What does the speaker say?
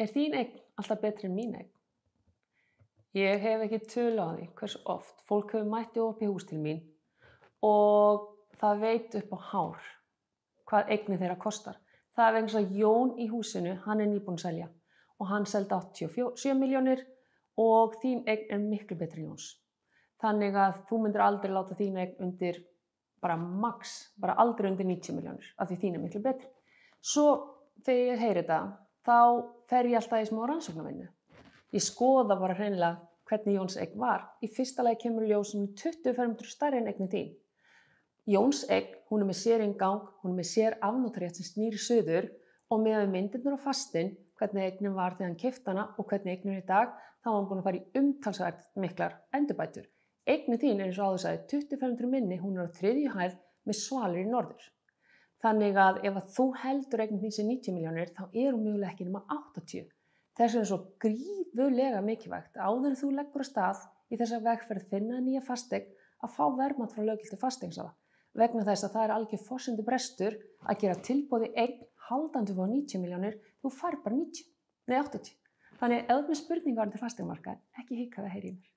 Er þín eign alltaf betri en mín eign? Ég hef ekki tölu á því hversu oft fólk hefur mætt upp í hús til mín og það veit upp á hár hvað eignir þeirra kostar. Það er vegna þess að Jón í húsinu, hann er nýbúinn að selja og hann seldi 87 milljónir og þín eign er miklu betri en Jóns. Þannig að þú myndir aldrei láta þín eign undir bara bara aldrei undir 90 milljónir af því þín er miklu betri. Svo þegar ég heyri þetta, þá fer ég alltaf í smá rannsóknarvinnu. Ég skoða bara hreinlega hvernig Jóns eign var. Í fyrsta lagi kemur í ljós 20 fermetrar stærri en eignin þín. Jóns eign, hún er með sérinngang, hún er með sér afnotarétt sem snýr í suður og með myndirnar á fastinn, hvernig eignin var þegar hann keypti hana og hvernig eignin er í dag, þá var hann búinn að fara í umtalsvert miklar endurbætur. Eignin þín er eins og áður sagði 20 fermetrar minni, hún er á 3. hæð með svalir í norður. Þannig að ef þú heldur eignin þín sem 90 milljónir, þá er hún mögulega ekki nema 80. Þess vegna er svo gríðarlega mikilvægt áður en þú leggur af stað í þessa vegferð finna nýja fasteign að fá verðmat frá löggiltum fasteignasala. Vegna þess að það er algjör forsendubrestur að gera tilboði eign haldandi á 90 milljónir, þú fær bara 80. Þannig ef þú ert með spurningar til fasteignamarkaðar, ekki hika við að heyra í mér.